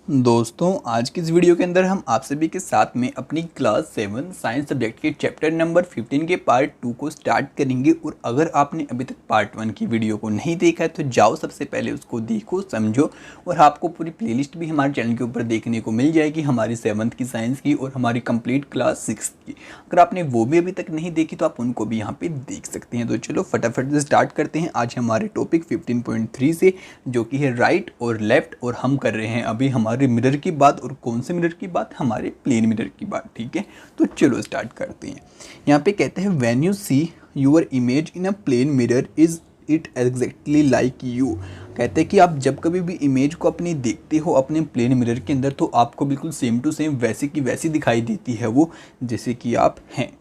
दोस्तों आज की इस वीडियो के अंदर हम आप सभी के साथ में अपनी क्लास 7 साइंस सब्जेक्ट के चैप्टर नंबर 15 के पार्ट 2 को स्टार्ट करेंगे। और अगर आपने अभी तक पार्ट 1 की वीडियो को नहीं देखा है तो जाओ सबसे पहले उसको देखो समझो। और आपको पूरी प्लेलिस्ट भी हमारे चैनल के ऊपर देखने को मिल जाएगी, हमारी 7th की साइंस की और हमारी कंप्लीट क्लास 6 की। अगर आपने वो भी अभी तक नहीं देखी तो आप उनको भी यहाँ पर देख सकते हैं। तो चलो फटाफट से स्टार्ट करते हैं आज हमारे टॉपिक 15.3 से, जो कि है राइट और लेफ्ट। और हम कर रहे हैं अभी हमारे मिरर की बात। और कौन से मिरर की बात? हमारे प्लेन मिरर की बात। ठीक है, तो चलो स्टार्ट करते हैं। यहाँ पे कहते हैं when you see your image in a plane mirror is it exactly like you. कहते हैं कि आप जब कभी भी इमेज को अपनी देखते हो अपने प्लेन मिरर के अंदर तो आपको बिल्कुल सेम टू सेम वैसे की वैसी दिखाई देती है वो, जैसे कि आप हैं।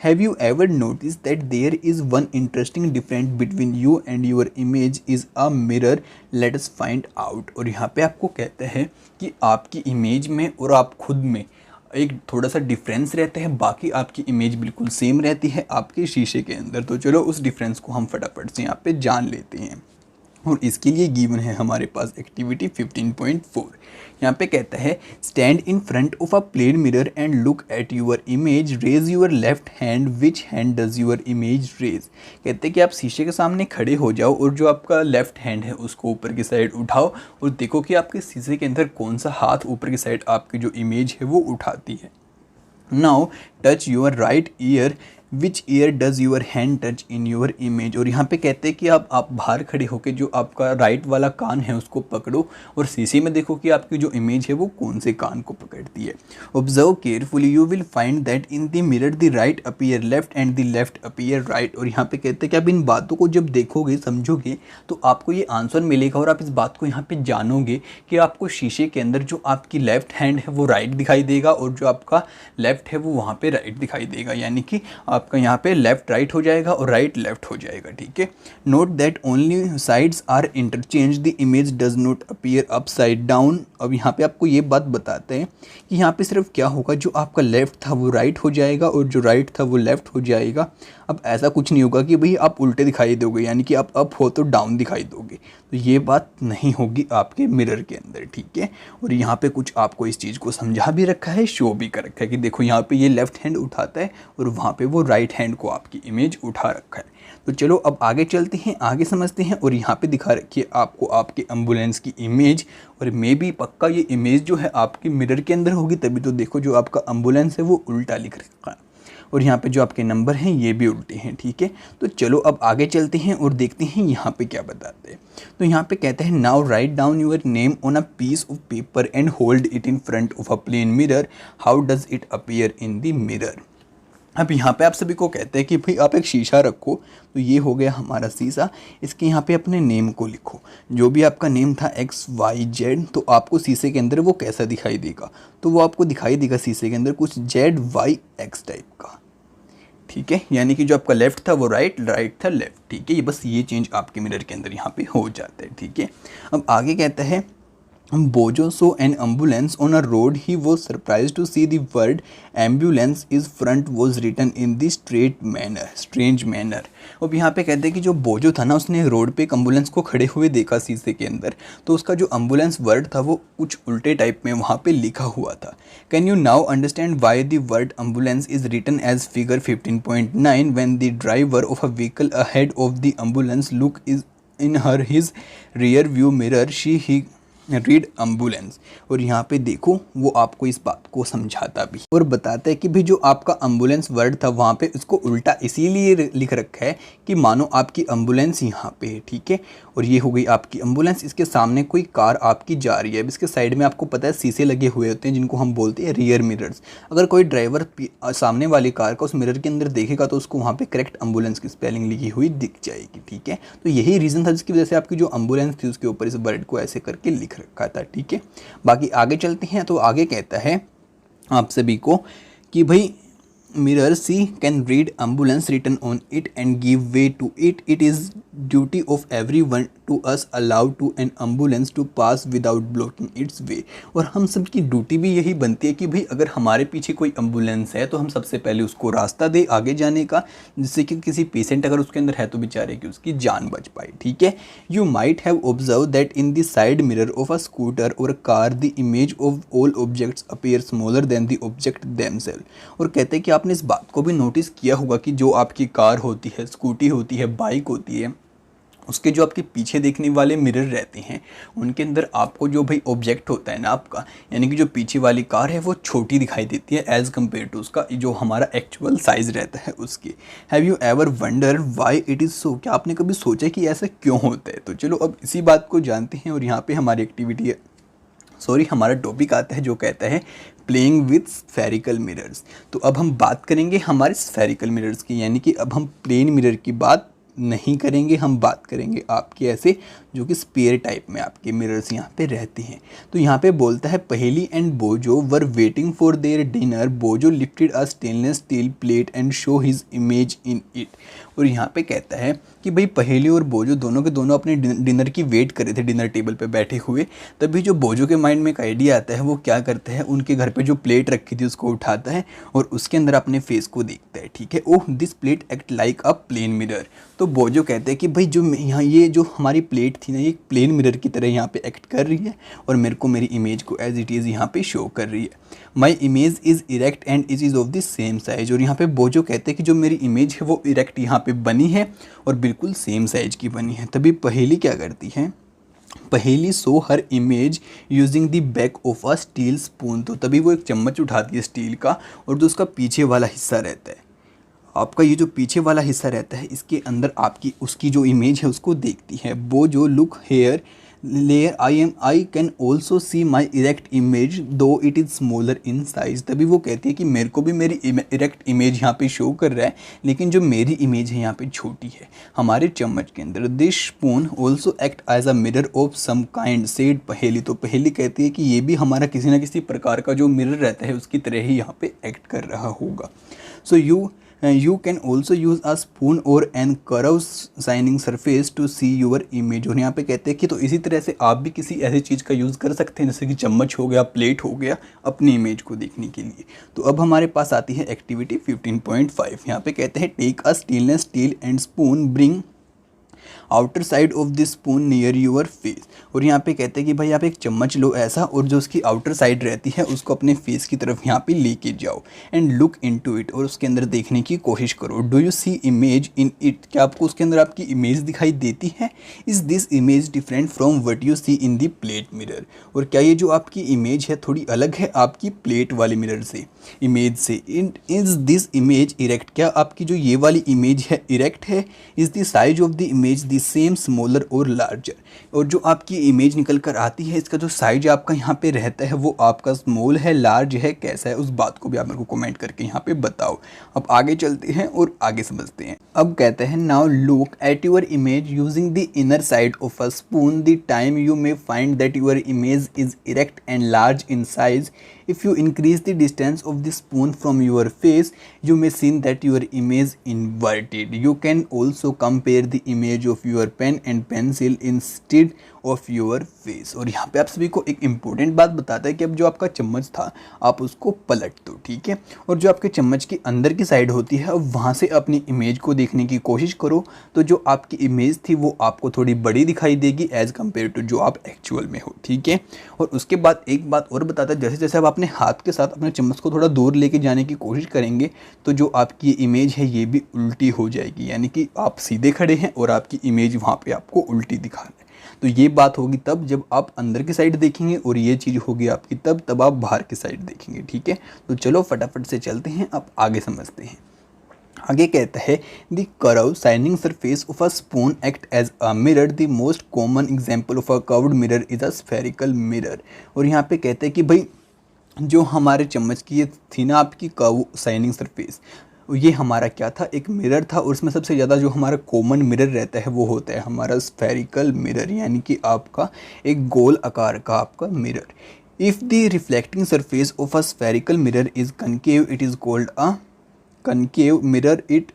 Have you ever noticed that there is one interesting difference between you and your image is a mirror? Let us find out। और यहाँ पे आपको कहते हैं कि आपकी इमेज में और आप खुद में एक थोड़ा सा डिफरेंस रहता है, बाकी आपकी इमेज बिल्कुल सेम रहती है आपके शीशे के अंदर। तो चलो उस डिफरेंस को हम फटाफट से यहाँ पे जान लेते हैं। और इसके लिए गिवन है हमारे पास एक्टिविटी 15.4। यहाँ पे कहता है stand in front of a plane mirror and look at your image, raise your left hand, which hand does your image raise. कहते हैं कि आप शीशे के सामने खड़े हो जाओ और जो आपका लेफ्ट हैंड है उसको ऊपर की साइड उठाओ और देखो कि आपके शीशे के अंदर कौन सा हाथ ऊपर की साइड आपकी जो इमेज है वो उठाती है। Now touch your right ear, which ear does your hand touch in your image. और यहाँ पे कहते हैं कि आप बाहर खड़े होकर जो आपका राइट वाला कान है उसको पकड़ो और शीशे में देखो कि आपकी जो इमेज है वो कौन से कान को पकड़ती है। Observe carefully, you will find that in the mirror the right appear left and the left appear right. और यहाँ पे कहते हैं कि आप इन बातों को जब देखोगे समझोगे तो आपको ये आंसर मिलेगा और आप इस बात को यहाँ पे जानोगे कि आपको शीशे के अंदर जो आपकी लेफ्ट हैंड है वो राइट दिखाई देगा और जो आपका लेफ्ट है वो वहाँ पे राइट दिखाई देगा, यानी कि आपका यहाँ पे लेफ्ट राइट हो जाएगा और राइट लेफ्ट हो जाएगा। ठीक है, note that only sides are interchange, the image does not appear upside down. अब यहाँ पे आपको ये बात बताते हैं कि यहाँ पे सिर्फ क्या होगा, जो आपका लेफ्ट था वो राइट हो जाएगा और जो राइट था वो लेफ्ट हो जाएगा। अब ऐसा कुछ नहीं होगा कि भाई आप उल्टे दिखाई दोगे, यानी कि आप अप हो तो डाउन दिखाई दोगे, तो ये बात नहीं होगी आपके मिरर के अंदर। ठीक है, और यहाँ पे कुछ आपको इस चीज़ को समझा भी रखा है, शो भी कर रखा है कि देखो यहाँ पे ये लेफ्ट हैंड उठाता है और वहाँ पे वो राइट हैंड को आपकी इमेज उठा रखा है। तो चलो अब आगे चलते हैं, आगे समझते हैं। और यहाँ पे दिखा रखी है आपको आपके एम्बुलेंस की इमेज, और मे भी पक्का ये इमेज जो है आपके मिरर के अंदर होगी, तभी तो देखो जो आपका एम्बुलेंस है वो उल्टा लिख रखा है और यहाँ पे जो आपके नंबर हैं ये भी उल्टे हैं। ठीक है, तो चलो अब आगे चलते हैं और देखते हैं यहाँ पे क्या बताते हैं। तो यहाँ पे कहते हैं now write down your name on a piece of paper and hold it in front of a plane mirror, how does it appear in the mirror. अब यहाँ पे आप सभी को कहते हैं कि भाई आप एक शीशा रखो, तो ये हो गया हमारा शीशा, इसके यहाँ पे अपने नेम को लिखो। जो भी आपका नेम था XYZ, तो आपको शीशे के अंदर वो कैसा दिखाई देगा, तो वो आपको दिखाई देगा शीशे के अंदर कुछ ZYX टाइप का। ठीक है, यानी कि जो आपका लेफ्ट था वो राइट, राइट था लेफ्ट। ठीक है, ये बस ये चेंज आपके मिरर के अंदर यहाँ पे हो जाता है। ठीक है, अब आगे कहता है Bojo saw an ambulance on a road. He was surprised to see the word ambulance is front was written in the strange manner। अब यहाँ पे कहते हैं कि जो बोजो था ना उसने रोड पे एक एम्बुलेंस को खड़े हुए देखा शीशे के अंदर, तो उसका जो एम्बुलेंस वर्ड था वो कुछ उल्टे टाइप में वहाँ पे लिखा हुआ था। Can you now understand why the word ambulance is written as figure 15.9 when the driver of a vehicle ahead of the ambulance look is in her his rear view mirror she read ambulance. और यहाँ पे देखो वो आपको इस बात को समझाता भी और बताता है कि भाई जो आपका एम्बुलेंस वर्ड था वहाँ पे उसको उल्टा इसीलिए लिख रखा है कि मानो आपकी एम्बुलेंस यहाँ पे है। ठीक है, और ये हो गई आपकी एम्बुलेंस, इसके सामने कोई कार आपकी जा रही है। अब इसके साइड में आपको पता है शीशे लगे हुए होते हैं जिनको हम बोलते हैं रियर मिरर्स। अगर कोई ड्राइवर सामने वाली कार का उस मिरर के अंदर देखेगा तो उसको वहाँ पे करेक्ट एम्बुलेंस की स्पेलिंग लिखी हुई दिख जाएगी। ठीक है, तो यही रीज़न था जिसकी वजह से आपकी जो एम्बुलेंस थी उसके ऊपर इस वर्ड को ऐसे करके लिख रखा था। ठीक है, बाकी आगे चलते हैं। तो आगे कहता है आप सभी को कि भाई mirror C can read ambulance written on it and give way to it. It is duty of everyone to us allow to an ambulance to pass without blocking its way. और हम सब की ड्यूटी भी यही बनती है कि भाई अगर हमारे पीछे कोई एम्बुलेंस है तो हम सबसे पहले उसको रास्ता दे आगे जाने का, जिससे कि किसी पेशेंट अगर उसके अंदर है तो बेचारे की उसकी जान बच पाए। ठीक है। You might have observe that in the side mirror of a scooter और car the image of all objects appear smaller than the object themself. और कहते हैं कि आपने इस बात को भी नोटिस किया होगा कि जो आपकी कार होती है, स्कूटी होती है, बाइक होती है, उसके जो आपके पीछे देखने वाले मिरर रहते हैं उनके अंदर आपको जो भाई ऑब्जेक्ट होता है ना आपका, यानी कि जो पीछे वाली कार है वो छोटी दिखाई देती है एज़ कम्पेयर टू उसका जो हमारा एक्चुअल साइज़ रहता है उसकी। Have you ever wonder why it is so? क्या आपने कभी सोचा कि ऐसा क्यों होता है? तो चलो अब इसी बात को जानते हैं। और यहाँ पे हमारी एक्टिविटी है, हमारा टॉपिक आता है जो कहता है प्लेइंग विथ स्फेरिकल मिरर्स। तो अब हम बात करेंगे हमारे स्फेरिकल मिरर्स की, यानी कि अब हम प्लेन मिरर की बात नहीं करेंगे, हम बात करेंगे आपके ऐसे जो कि स्पेयर टाइप में आपके मिरर्स यहाँ पे रहते हैं। तो यहाँ पे बोलता है Paheli and Boojho were waiting for their dinner, Boojho lifted a stainless steel plate and show his image in it. और यहाँ पे कहता है कि भाई पहेली और बोजो दोनों के दोनों अपने डिनर की वेट कर रहे थे, डिनर टेबल पे बैठे हुए। तभी जो बोजो के माइंड में एक आइडिया आता है, वो क्या करता है, उनके घर पे जो प्लेट रखी थी उसको उठाता है और उसके अंदर अपने फेस को देखता है। ठीक है। Oh this plate act like a plane mirror. तो बोजो कहते हैं कि भाई जो यहाँ ये जो हमारी प्लेट थी ना, ये एक प्लेन मिरर की तरह यहाँ पे एक्ट कर रही है और मेरे को मेरी इमेज को एज इट इज़ यहाँ पे शो कर रही है। My image is erect and it is of the same size. और यहाँ पे बोजो कहते हैं कि जो मेरी इमेज है वो इरेक्ट यहाँ पे बनी है और बिल्कुल सेम साइज की बनी है। तभी पहेली क्या करती है, Paheli saw her image using the back of a steel spoon. तो तभी वो एक चम्मच उठाती है स्टील का और जो उसका पीछे वाला हिस्सा रहता है, आपका ये जो पीछे वाला हिस्सा रहता है, इसके अंदर आपकी उसकी जो इमेज है उसको देखती है। वो जो look here here I can also see my erect image though it is smaller in size. तभी वो कहती है कि मेरे को भी मेरी इरेक्ट इमेज यहाँ पे शो कर रहा है, लेकिन जो मेरी इमेज है यहाँ पे छोटी है। हमारे चम्मच के अंदर this spoon also act as a mirror of some kind सेड पहेली। तो पहेली कहती है कि ये भी हमारा किसी ना किसी प्रकार का जो मिरर रहता है उसकी तरह ही यहाँ पे एक्ट कर रहा होगा। सो you can also use a spoon or an curved shining surface to see your image। और यहाँ पे कहते हैं कि तो इसी तरह से आप भी किसी ऐसी चीज़ का यूज़ कर सकते हैं जैसे कि चम्मच हो गया, प्लेट हो गया, अपनी इमेज को देखने के लिए। तो अब हमारे पास आती है एक्टिविटी 15.5। यहाँ पे कहते हैं take a stainless steel and spoon, bring outer side of this spoon near your face. और यहाँ पे कहते हैं कि भाई आप एक चम्मच लो ऐसा और जो उसकी आउटर साइड रहती है उसको अपने फेस की तरफ यहाँ पे लेके जाओ एंड लुक इनटू इट। और उसके अंदर देखने की कोशिश करो। Do you see image in it? क्या आपको उसके अंदर आपकी इमेज दिखाई देती है? Is this image different from what you see in the plate mirror? और क्या ये जो आपकी इमेज है थोड़ी अलग है आपकी प्लेट वाली मिरर से, इमेज से? Is this image erect? क्या आपकी जो ये वाली इमेज है इरेक्ट है? Is the size of the image the same, smaller और लार्जर? और जो आपकी इमेज निकल कर आती है इसका जो साइज आपका यहाँ पे रहता है वो आपका स्मॉल है, लार्ज है, कैसा है, उस बात को भी आप मेरे को कमेंट करके यहाँ पे बताओ। अब आगे चलते हैं और आगे समझते हैं। अब कहते हैं now look at your image using the inner side of a spoon, the time you may find that your image is erect and large in size. If you increase the distance of the spoon from your face, you may see that your image inverted. You can also compare the image of your pen and pencil instead of your face। और यहाँ पे आप सभी को एक important बात बताता है कि अब जो आपका चम्मच था आप उसको पलट दो, ठीक है, और जो आपके चम्मच की अंदर की साइड होती है अब वहाँ से अपनी इमेज को देखने की कोशिश करो। तो जो आपकी इमेज थी वो आपको थोड़ी बड़ी दिखाई देगी एज़ कम्पेयर टू जो आप एक्चुअल में हो, ठीक है। और उसके बाद एक बात और बताता है, जैसे जैसे आप अपने हाथ के साथ अपने चम्मच को थोड़ा दूर लेके जाने की कोशिश करेंगे तो जो आपकी इमेज है ये भी उल्टी हो जाएगी, यानी कि आप सीधे खड़े हैं और आपकी इमेज वहाँ पे आपको उल्टी दिखा रहा है। तो ये बात होगी तब जब आप अंदर की साइड देखेंगे और ये चीज़ होगी आपकी तब आप बाहर की साइड देखेंगे, ठीक है। तो चलो फटाफट से चलते हैं, अब आगे समझते हैं। आगे कहता है the curve shining surface of a spoon act as a mirror. The most common example of a curved mirror is a spherical mirror. और यहाँ पे कहते हैं कि भाई जो हमारे चम्मच की ये थी ना आपकी कर्व शाइनिंग सरफेस, ये हमारा क्या था, एक मिरर था। और उसमें सबसे ज़्यादा जो हमारा कॉमन मिरर रहता है वो होता है हमारा स्फेरिकल मिरर, यानी कि आपका एक गोल आकार का आपका mirror. If the reflecting surface of a spherical mirror is concave it is called a concave mirror it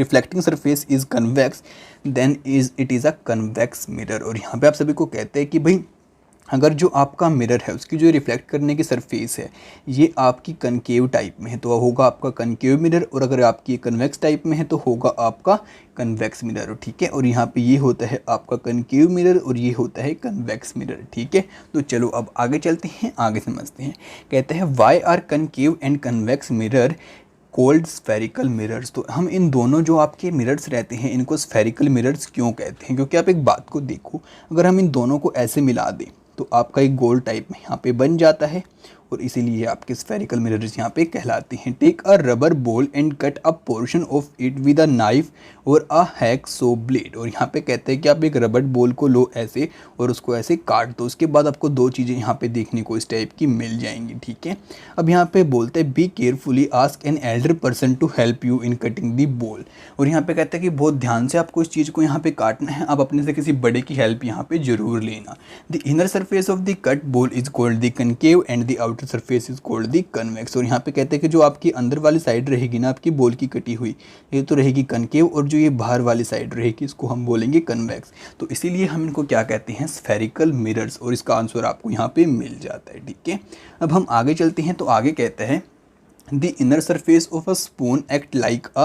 reflecting surface is convex then it is a convex mirror। और यहाँ पे आप सभी को कहते हैं कि भाई अगर जो आपका मिरर है उसकी जो रिफ्लेक्ट करने की सरफेस है ये आपकी कनकेव टाइप में है तो होगा आपका कनकेव मिरर, और अगर आपकी कन्वेक्स टाइप में है तो होगा आपका कन्वेक्स मिरर। ठीक है, और यहाँ पे ये होता है आपका कनकेव मिरर और ये होता है कन्वेक्स मिरर। ठीक है, तो चलो अब आगे चलते हैं, आगे समझते हैं। कहते हैं why are concave and convex mirror called spherical mirrors. तो हम इन दोनों जो आपके मिरर्स रहते हैं इनको स्फेरिकल मिरर्स क्यों कहते हैं, क्योंकि आप एक बात को देखो, अगर हम इन दोनों को ऐसे मिला दें तो आपका एक गोल टाइप में यहाँ पे बन जाता है और इसीलिए आपके स्फेरिकल मिरर्स यहाँ पे कहलाते हैं। Take a rubber ball and cut a portion of it with a knife और अ हैक्सो ब्लेड। और यहाँ पे कहते हैं कि आप एक रबर बॉल को लो ऐसे और उसको ऐसे काट दो, उसके बाद आपको दो चीज़ें यहाँ पे देखने को इस टाइप की मिल जाएंगी। ठीक है, अब यहाँ पे बोलते हैं be carefully ask an elder person to help you in cutting the ball. और यहाँ पे कहते हैं कि बहुत ध्यान से आपको इस चीज़ को यहाँ पे काटना है, आप अपने से किसी बड़े की हेल्प यहाँ पे जरूर लेना। The inner surface of the cut ball is called the concave and the outer surface is called the convex. और यहाँ पे कहते हैं कि जो आपकी अंदर वाली साइड रहेगी ना आपकी बॉल की कटी हुई, ये तो रहेगी कनकेव, और जो ये बाहर वाली साइड रहेगी इसको हम बोलेंगे कन्वेक्स। तो इसीलिए हम इनको क्या कहते हैं, स्फेरिकल मिरर्स, और इसका आंसर आपको यहाँ पे मिल जाता है। ठीक है, अब हम आगे चलते हैं, तो आगे कहते हैं The inner surface of a spoon act like a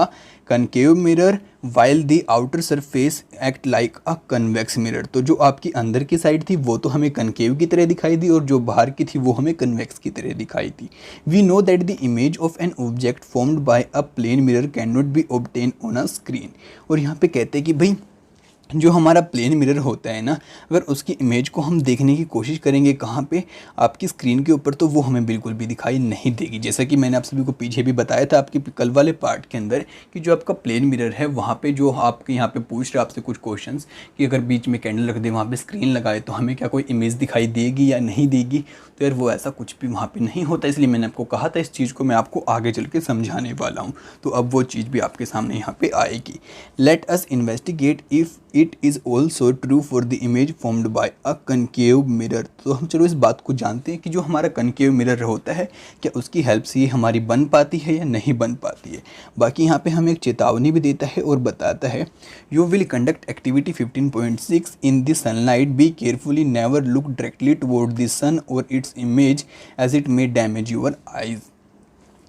concave mirror while the outer surface act like a convex mirror। तो जो आपकी अंदर की साइड थी वो तो हमें कनकेव की तरह दिखाई दी और जो बाहर की थी वो हमें कन्वेक्स की तरह दिखाई दी। We know that the image of an object formed by a plane mirror cannot be obtained on a screen। और यहाँ पे कहते हैं कि भाई जो हमारा प्लेन मिरर होता है ना, अगर उसकी इमेज को हम देखने की कोशिश करेंगे कहाँ पे, आपकी स्क्रीन के ऊपर, तो वो हमें बिल्कुल भी दिखाई नहीं देगी। जैसा कि मैंने आप सभी को पीछे भी बताया था आपके कल वाले पार्ट के अंदर कि जो आपका प्लेन मिरर है वहाँ पे जो आपके यहाँ पे पूछ रहे आपसे कुछ क्वेश्चंस कि अगर बीच में कैंडल रख दे, वहाँ पे स्क्रीन लगाए तो हमें क्या कोई इमेज दिखाई देगी या नहीं देगी। तो यार वो ऐसा कुछ भी वहाँ पे नहीं होता, इसलिए मैंने आपको कहा था इस चीज़ को मैं आपको आगे चल के समझाने वाला हूँ। तो अब वो चीज़ भी आपके सामने यहाँ पे आएगी। Let us investigate if it is also true for the image formed by a concave mirror. तो हम चलो इस बात को जानते हैं कि जो हमारा कनकेव मिरर होता है क्या उसकी हेल्प से ये हमारी बन पाती है या नहीं बन पाती है। बाकी यहाँ पे हमें एक चेतावनी भी देता है और बताता है you will conduct activity 15.6 in the sunlight, be carefully, never look directly toward the sun और its image as it may damage your eyes.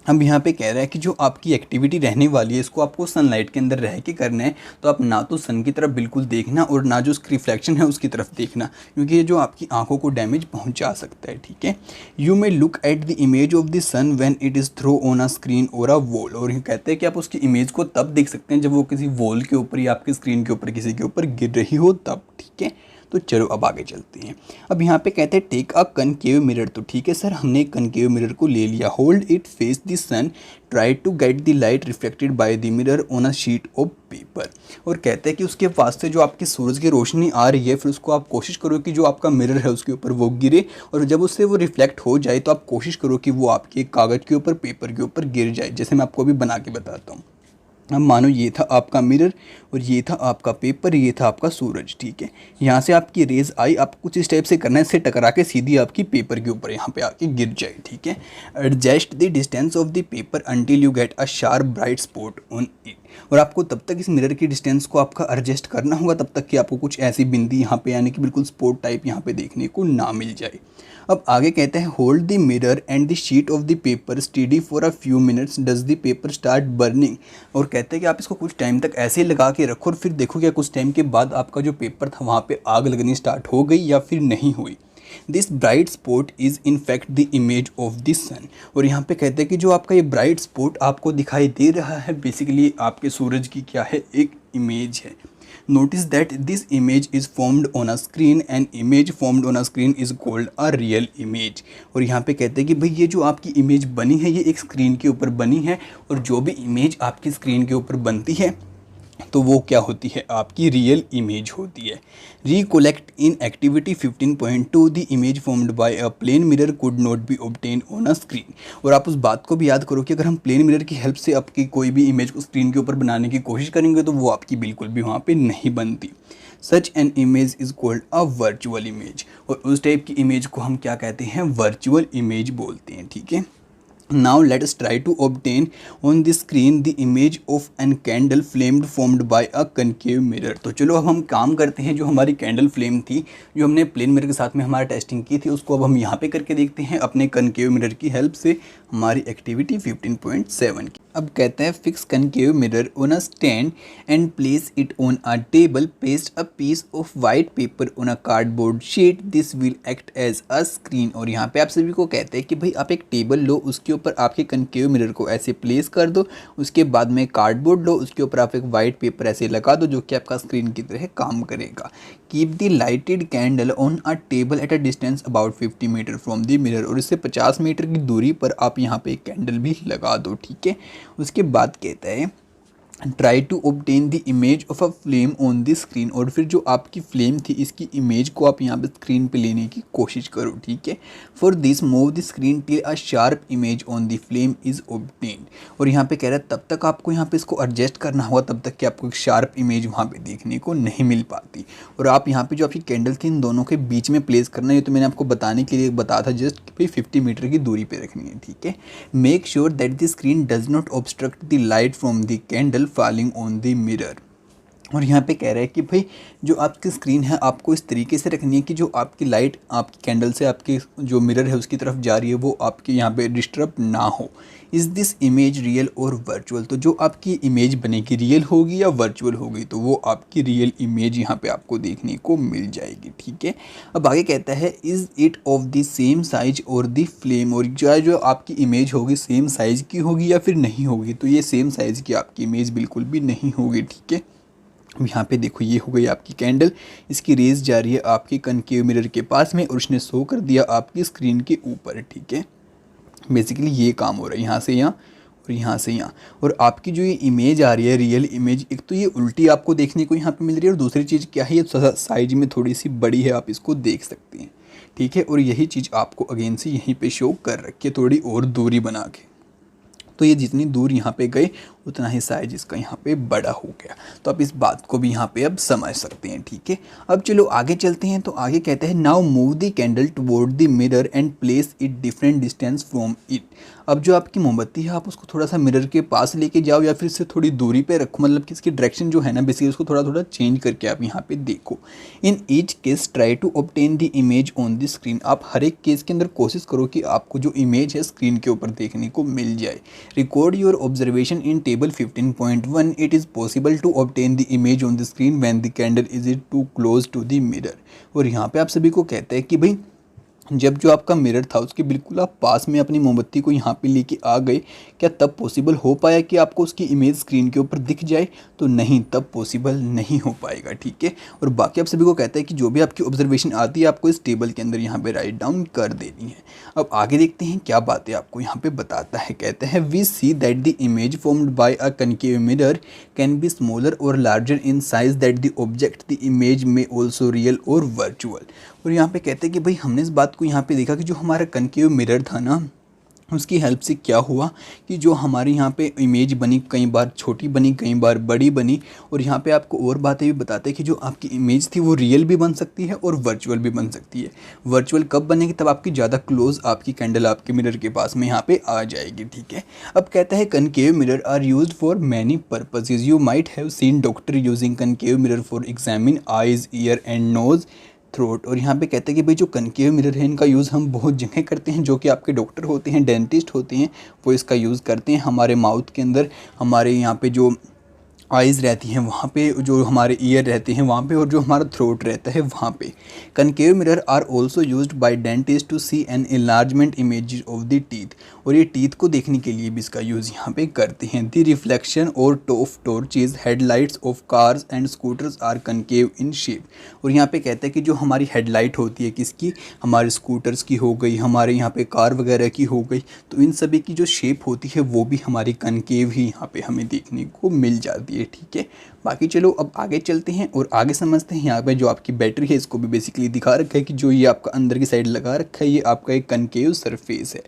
अब यहाँ पे कह रहा है कि जो आपकी एक्टिविटी रहने वाली है इसको आपको सनलाइट के अंदर रह के करना है, तो आप ना तो सन की तरफ बिल्कुल देखना और ना जो उसकी रिफ्लेक्शन है उसकी तरफ देखना, क्योंकि ये जो आपकी आंखों को डैमेज पहुँचा सकता है। ठीक है, you may look at the image of the sun when it is throw on a screen और अ वॉल। और ये कहते हैं कि आप उसकी इमेज को तब देख सकते हैं जब वो किसी वॉल के ऊपर या आपकी स्क्रीन के ऊपर किसी के ऊपर गिर रही हो तब। ठीक है, तो चलो अब आगे चलते हैं। अब यहाँ पे कहते हैं टेक अ कनकेव मिरर। तो ठीक है सर, हमने कनकेव मिरर को ले लिया। Hold it face the sun, try to get the light reflected by the mirror on a sheet of paper. और कहते हैं कि उसके वास्ते जो आपकी सूरज की रोशनी आ रही है फिर उसको आप कोशिश करो कि जो आपका मिरर है उसके ऊपर वो गिरे, और जब उससे वो रिफ्लेक्ट हो जाए तो आप कोशिश करो कि वो आपके कागज़ के ऊपर, पेपर के ऊपर गिर जाए। जैसे मैं आपको अभी बना के बताता हूँ। अब मानो ये था आपका मिरर और ये था आपका पेपर, ये था आपका सूरज। ठीक है, यहाँ से आपकी रेज आई, आपको कुछ इस टाइप से करना है, इससे टकरा के सीधी आपकी पेपर के ऊपर यहाँ पे आके गिर जाए। ठीक है, adjust the distance of the paper until you get a sharp bright spot on it. और आपको तब तक इस मिरर की डिस्टेंस को आपका एडजस्ट करना होगा तब तक कि आपको कुछ ऐसी बिंदी यहाँ पे यानी कि बिल्कुल स्पॉट टाइप यहाँ पे देखने को ना मिल जाए। अब आगे कहते हैं hold the mirror and the sheet of the paper steady for a few minutes, does the paper start burning. और कहते हैं कि आप इसको कुछ टाइम तक ऐसे लगा के रखो और फिर देखो क्या कुछ टाइम के बाद आपका जो पेपर था वहाँ पे आग लगनी स्टार्ट हो गई या फिर नहीं हुई। This bright spot is in fact the image of the sun. और यहाँ पे कहते हैं कि जो आपका ये ब्राइट स्पॉट आपको दिखाई दे रहा है बेसिकली आपके सूरज की क्या है, एक इमेज है। Notice that this image is formed on a screen and image formed on a screen is called a real image। और यहाँ पे कहते हैं कि भाई ये जो आपकी इमेज बनी है ये एक स्क्रीन के ऊपर बनी है, और जो भी इमेज आपकी स्क्रीन के ऊपर बनती है तो वो क्या होती है, आपकी रियल इमेज होती है। Recollect in activity 15.2 the image formed by a plane mirror could not be obtain on a screen. और आप उस बात को भी याद करो कि अगर हम प्लेन मिरर की हेल्प से आपकी कोई भी इमेज को स्क्रीन के ऊपर बनाने की कोशिश करेंगे तो वो आपकी बिल्कुल भी वहाँ पे नहीं बनती। Such an image is called a virtual image. और उस टाइप की इमेज को हम क्या कहते हैं, वर्चुअल इमेज बोलते हैं। ठीक है, Now let us try to obtain on the screen the image of an candle flame formed by a concave mirror। तो चलो अब हम काम करते हैं। जो हमारी कैंडल फ्लेम थी, जो हमने प्लेन मिरर के साथ में हमारा टेस्टिंग की थी, उसको अब हम यहाँ पे करके देखते हैं अपने कनकेव मिरर की हेल्प से, हमारी एक्टिविटी 15.7 की। अब कहते हैं fix concave mirror on a stand and place it on a table, paste a piece of white paper on a cardboard sheet, this will act as a screen. और यहाँ पे आप सभी को कहते हैं कि भाई आप एक टेबल लो, उसके ऊपर आपके कनकेव मिरर को ऐसे प्लेस कर दो, उसके बाद में कार्डबोर्ड लो, उसके ऊपर आप एक वाइट पेपर ऐसे लगा दो जो कि आपका स्क्रीन की तरह काम करेगा। Keep the lighted candle on a table at a distance about 50 metre from the mirror. और इससे 50 मीटर की दूरी पर आप यहाँ पे एक कैंडल भी लगा दो, ठीक है। उसके बाद कहता है try to obtain the image of a flame on the screen. और फिर जो आपकी फ्लेम थी, इसकी इमेज को आप यहाँ पे स्क्रीन पे लेने की कोशिश करो, ठीक है। For this move the screen till a sharp image on the flame is obtained. और यहाँ पे कह रहा है तब तक आपको यहाँ पे इसको एडजस्ट करना होगा, तब तक कि आपको एक शार्प इमेज वहाँ पे देखने को नहीं मिल पाती। और आप यहाँ पे जो आपकी कैंडल थी, इन दोनों के बीच में प्लेस करना है। ये तो मैंने आपको बताने के लिए बताया था जस्ट कि भाई 50 मीटर की दूरी पे रखनी है, ठीक है। Make sure that the screen does not obstruct the light from the candle falling on the mirror. और यहाँ पे कह रहा है कि भाई जो आपकी स्क्रीन है आपको इस तरीके से रखनी है कि जो आपकी लाइट आपकी कैंडल से आपके जो मिरर है उसकी तरफ जा रही है वो आपके यहाँ पे डिस्टर्ब ना हो। इज़ दिस इमेज रियल और वर्चुअल। तो जो आपकी इमेज बनेगी रियल होगी या वर्चुअल होगी, तो वो आपकी रियल इमेज यहाँ पे आपको देखने को मिल जाएगी, ठीक है। अब आगे कहता है is it of the same size और द फ्लेम। और जो आपकी इमेज होगी सेम साइज़ की होगी या फिर नहीं होगी, तो ये सेम साइज़ की आपकी इमेज बिल्कुल भी नहीं होगी, ठीक है। यहाँ पे देखो ये हो गई आपकी कैंडल, इसकी रेज जा रही है आपके कनकेव मिरर के पास में और उसने शो कर दिया आपकी स्क्रीन के ऊपर, ठीक है। बेसिकली ये काम हो रहा है यहाँ से यहाँ और यहाँ से यहाँ। और आपकी जो ये इमेज आ रही है रियल इमेज, एक तो ये उल्टी आपको देखने को यहाँ पे मिल रही है और दूसरी चीज़ क्या है, ये साइज में थोड़ी सी बड़ी है, आप इसको देख सकते हैं, ठीक है। और यही चीज़ आपको अगेन से यहीं पे शो कर रखी है थोड़ी और दूरी बना के। तो ये जितनी दूर यहाँ पे गए उतना ही साइज इसका यहाँ पे बड़ा हो गया। तो आप इस बात को भी यहाँ पे अब समझ सकते हैं, ठीक है। अब चलो आगे चलते हैं। तो आगे कहते हैं now move the candle toward the mirror and place it different distance from it. अब जो आपकी मोमबत्ती है आप उसको थोड़ा सा मिरर के पास लेके जाओ या फिर इससे थोड़ी दूरी पे रखो, मतलब कि इसकी डायरेक्शन जो है ना बेसिकली उसको थोड़ा थोड़ा चेंज करके आप यहाँ पे देखो। In each case try to obtain the image on the screen. आप हर एक केस के अंदर कोशिश करो कि आपको जो इमेज है स्क्रीन के ऊपर देखने को मिल जाए। Record your observation in table 15.1। It is possible to obtain the image on the screen when the candle is too close to the mirror. और यहाँ पे आप सभी को कहते हैं कि भाई जब जो आपका मिरर था उसके बिल्कुल आप पास में अपनी मोमबत्ती को यहाँ पे लेके आ गए, क्या तब पॉसिबल हो पाया कि आपको उसकी इमेज स्क्रीन के ऊपर दिख जाए? तो नहीं, तब पॉसिबल नहीं हो पाएगा, ठीक है। और बाकी आप सभी को कहता है कि जो भी आपकी ऑब्जर्वेशन आती है आपको इस टेबल के अंदर यहाँ पे राइट डाउन कर देनी है। अब आगे देखते हैं क्या बातें आपको यहाँ पे बताता है। कहते हैं we see that the image formed by a concave mirror can be smaller और larger in size that the object the image में ऑल्सो रियल और वर्चुअल। और यहाँ पे कहते हैं कि भाई हमने इस बात को यहाँ पे देखा कि जो हमारा कनकेव मिरर था ना उसकी हेल्प से क्या हुआ कि जो हमारे यहाँ पे इमेज बनी कई बार छोटी बनी कई बार बड़ी बनी। और यहाँ पे आपको और बातें भी बताते हैं कि जो आपकी इमेज थी वो रियल भी बन सकती है और वर्चुअल भी बन सकती है। वर्चुअल कब बनेगी? तब आपकी ज़्यादा क्लोज आपकी कैंडल आपके मिरर के पास में यहाँ पे आ जाएगी, ठीक है। अब कहता है concave mirror are used for many purposes. You might have seen doctor using concave mirror for examine eyes, ear and nose, throat. और यहाँ पे कहते हैं कि भाई जो कनकेव मिरर है इनका यूज़ हम बहुत जगह करते हैं। जो कि आपके डॉक्टर होते हैं, डेंटिस्ट होते हैं, वो इसका यूज़ करते हैं हमारे माउथ के अंदर, हमारे यहाँ पे जो आइज़ रहती हैं वहाँ पे, जो हमारे ईयर रहते हैं वहाँ पे, और जो हमारा थ्रोट रहता है वहाँ पे। Concave mirror are also used by dentist to see an enlargement image of the teeth. और ये टीथ को देखने के लिए भी इसका यूज़ यहाँ पे करते हैं। द रिफ्लेक्शन और of torches headlights of cars and scooters are concave in shape. और यहाँ पे कहते हैं कि जो हमारी हेडलाइट होती है किसकी, हमारे स्कूटर्स की हो गई, हमारे यहाँ पे कार वगैरह की हो गई, तो इन सभी की जो शेप होती है वो भी हमारी कनकेव ही यहाँ पे हमें देखने को मिल जाती है, चाहिए, ठीक है। बाकी चलो अब आगे चलते हैं और आगे समझते हैं। यहाँ पे जो आपकी बैटरी है इसको भी बेसिकली दिखा रखा है कि जो ये आपका अंदर की साइड लगा रखा है ये आपका एक कनकेव सरफेस है।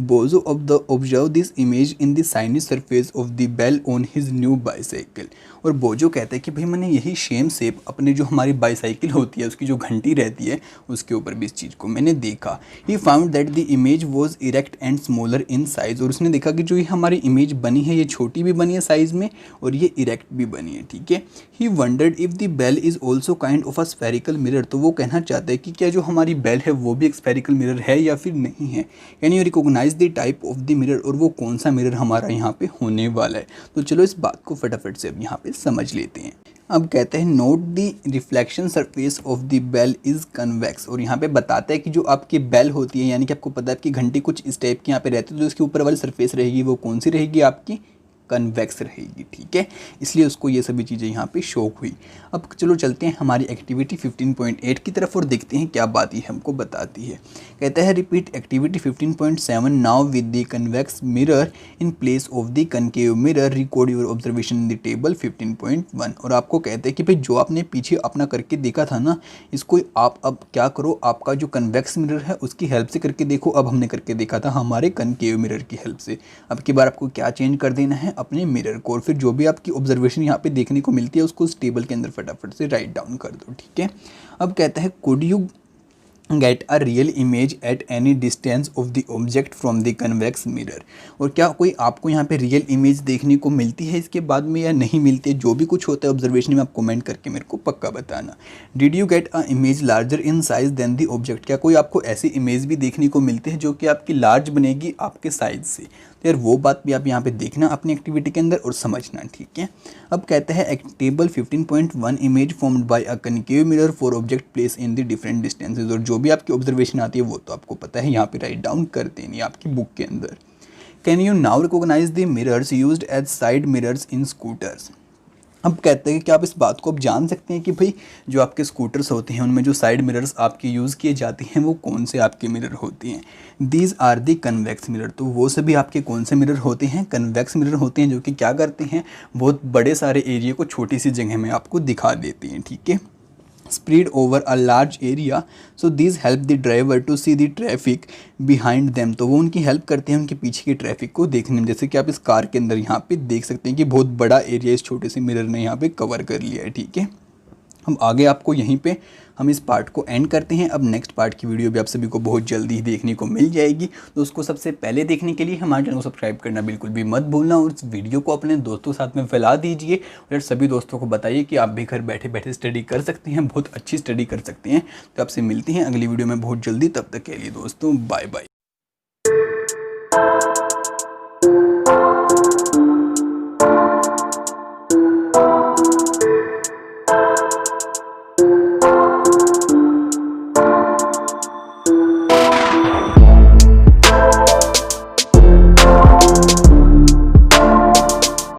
Boojho of the observe this image in the shiny surface of the bell on his new bicycle. और बोजो कहता है कि भाई मैंने यही सेम शेप अपने जो हमारी बाईसाइकिल होती है उसकी जो घंटी रहती है उसके ऊपर भी इस चीज़ को मैंने देखा। He found that the image was erect and smaller in size. और उसने देखा कि जो ये हमारी इमेज बनी है ये छोटी भी बनी है साइज में और ये इरेक्ट भी बनी है, ठीक है। He wondered if the bell is also kind of a spherical mirror. तो वो कहना चाहता है कि क्या जो हमारी बेल है वो भी एक स्फेरिकल मिरर है या फिर नहीं है। Can you recognise the type of the mirror, और वो कौन सा मिरर हमारा यहाँ पे होने वाला है। तो चलो इस बात को फटाफट से अब यहाँ पे समझ लेते हैं। अब कहते हैं note the reflection surface of the bell is convex. और यहाँ पे बताता है कि जो आपकी बेल होती है यानी कि आपको पता है कि घंटी कुछ इस टाइप की यहाँ पे रहती है, तो इसके ऊपर वाली सरफेस रहेगी वो कौन सी रहेगी, आपकी कन्वेक्स रहेगी, ठीक है। इसलिए उसको ये सभी चीज़ें यहाँ पे शौक हुई। अब चलो चलते हैं हमारी एक्टिविटी 15.8 की तरफ और देखते हैं क्या बात ये हमको बताती है। कहता है repeat activity 15.7 now with the convex mirror in place of the concave mirror, record your observation in the table 15.1। और आपको कहते हैं कि भाई जो आपने पीछे अपना करके देखा था ना इसको आप अब क्या करो, आपका जो कन्वेक्स मिरर है उसकी हेल्प से करके देखो। अब हमने करके देखा था हमारे कनकेव मिरर की हेल्प से। अब की बार आपको क्या चेंज कर देना है, अपने मिरर को, और फिर जो भी आपकी ऑब्जर्वेशन यहाँ पे देखने को मिलती है उसको उस टेबल के अंदर फटाफट से राइट डाउन कर दो, ठीक है। अब कहता है could you get a real image at any distance of the object from the convex mirror. और क्या कोई आपको यहाँ पे रियल इमेज देखने को मिलती है इसके बाद में या नहीं मिलती है। जो भी कुछ होता है ऑब्जर्वेशन में आप कमेंट करके मेरे को पक्का बताना। Did you get a image larger in size than the object. क्या कोई आपको ऐसी इमेज भी देखने को मिलती है जो कि आपकी लार्ज बनेगी आपके साइज से। तो यार वो बात भी आप यहाँ पे देखना अपनी एक्टिविटी के अंदर और समझना, ठीक है। अब कहता है table 15.1 image formed by a concave mirror for object place in the different distances. और जो भी आपकी ऑब्जर्वेशन आती है वो तो आपको पता है यहाँ पे राइट डाउन कर देनी आपकी बुक के अंदर। Can you now recognise the mirrors used as side mirrors in scooters. अब कहते हैं कि आप इस बात को अब जान सकते हैं कि भाई जो आपके स्कूटर्स होते हैं उनमें जो साइड मिरर्स आपके यूज़ किए जाते हैं वो कौन से आपके मिरर होते हैं। These are the convex mirror. तो वो सभी आपके कौन से मिरर होते हैं, कन्वेक्स मिरर होते हैं, जो कि क्या करते हैं बहुत बड़े सारे एरिया को छोटी सी जगह में आपको दिखा देते हैं, ठीक है। spread over a large area, so these help the driver to see the traffic behind them। तो वो उनकी हेल्प करते हैं उनके पीछे की ट्रैफिक को देखने में। जैसे कि आप इस कार के अंदर यहाँ पे देख सकते हैं कि बहुत बड़ा एरिया इस छोटे से मिरर ने यहाँ पे कवर कर लिया है, ठीक है। हम आगे आपको यहीं पे हम इस पार्ट को एंड करते हैं। अब नेक्स्ट पार्ट की वीडियो भी आप सभी को बहुत जल्दी ही देखने को मिल जाएगी, तो उसको सबसे पहले देखने के लिए हमारे चैनल को सब्सक्राइब करना बिल्कुल भी मत भूलना और इस वीडियो को अपने दोस्तों के साथ में फैला दीजिए और सभी दोस्तों को बताइए कि आप भी घर बैठे बैठे स्टडी कर सकते हैं, बहुत अच्छी स्टडी कर सकते हैं। तो आपसे मिलते हैं अगली वीडियो में बहुत जल्दी, तब तक के लिए दोस्तों बाय बाय।